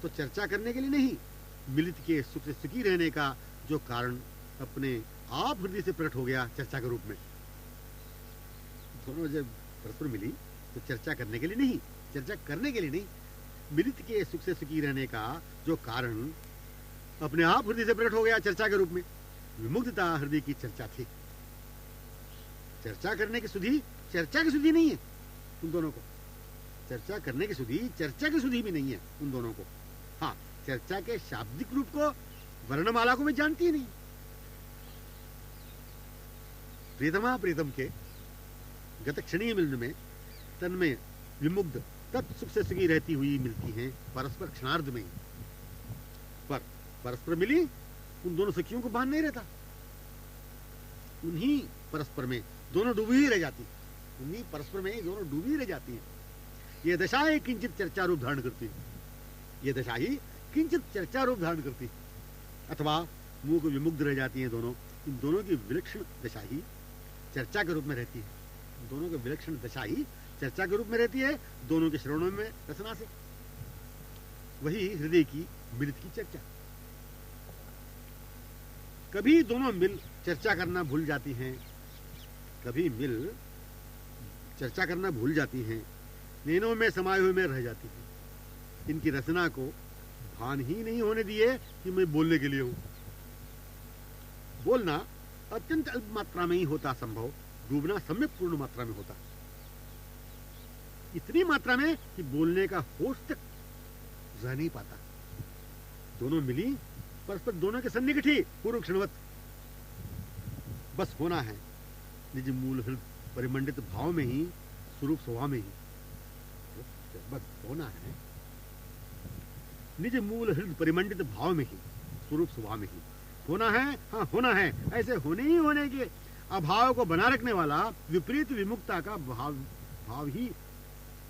तो चर्चा करने के लिए नहीं, मिलित के सुख से सुखी रहने का जो कारण अपने आप हृदय से प्रकट हो गया चर्चा के रूप में। दोनों जब परस्पर मिली तो चर्चा करने के लिए नहीं, मिलित के सुख से सुखी रहने का जो कारण अपने आप हृदय से प्रकट हो गया चर्चा के रूप में। विमुग्धता हृदय की चर्चा थी। चर्चा करने की सुधि चर्चा की सुधि नहीं है उन दोनों को। चर्चा करने की सुधि चर्चा की सुधि भी नहीं है उन दोनों को। हाँ, चर्चा के शाब्दिक रूप को वर्णमाला को मैं जानती ही नहीं। प्रीतमा प्रीतम के गत क्षणीय मिलन में तन्मय विमुग्ध तत्सुख से सुखी रहती हुई मिलती हैं परस्पर क्षणार्ध में। पर परस्पर मिली उन दोनों सखियों को भान नहीं रहता। उन्हीं परस्पर में दोनों डूबी ही रह जाती, उन्हीं परस्पर में दोनों डूबी ही रह जाती हैं। ये दशा ही किंचित चर्चा रूप धारण करती है। ये दशा ही किंचित चर्चा रूप धारण करती है। अथवा मुंह को विमुग्ध रह जाती हैं दोनों। इन दोनों की विलक्षण दशा ही चर्चा के रूप में रहती है, दोनों की विलक्षण दशा ही चर्चा के रूप में रहती है, दोनों के श्रवणों में रचना से। वही हृदय की मिलित की चर्चा। कभी दोनों मिल चर्चा करना भूल जाती हैं, कभी मिल चर्चा करना भूल जाती हैं, नैनों में समाये हुए में रह जाती हैं। इनकी रचना को भान ही नहीं होने दिए कि मैं बोलने के लिए हूं। बोलना अत्यंत अल्प मात्रा में ही होता संभव, डूबना सम्यक पूर्ण मात्रा में होता, इतनी मात्रा में कि बोलने का होश तक रह नहीं पाता। दोनों मिली परस्पर दोनों के सन्निकट ही पूर्व क्षणवत बस होना है, निज मूल हृदय परिमंडित भाव में ही, स्वरूप स्वभाव में ही बस होना है, निज मूल हृदय परिमंडित भाव में ही, स्वरूप स्वभाव में ही होना है। हाँ होना है, ऐसे होने ही होने के अभाव को बना रखने वाला विपरीत विमुक्ता का भाव ही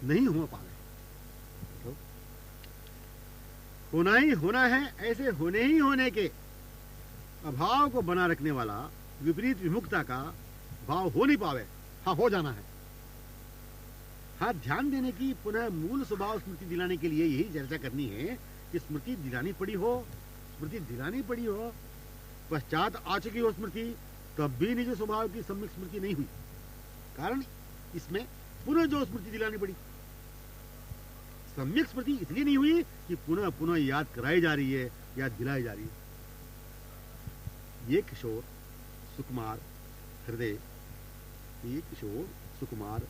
नहीं हो पावे। तो होना ही होना है, ऐसे होने ही होने के अभाव को बना रखने वाला विपरीत विमुक्ता का भाव हो नहीं पावे। हाँ हो जाना है। हाँ ध्यान देने की, पुनः मूल स्वभाव स्मृति दिलाने के लिए यही चर्चा करनी है कि स्मृति दिलानी पड़ी हो, स्मृति दिलानी पड़ी हो, पश्चात आ चुकी हो स्मृति, तब भी निज स्वभाव की सम्यक स्मृति नहीं हुई। कारण इसमें पुनः जो स्मृति दिलानी पड़ी, सम्यक स्मृति इसलिए नहीं हुई कि पुनः पुनः याद कराई जा रही है, याद दिलाई जा रही है। ये किशोर सुकुमार हृदय, ये किशोर सुकुमार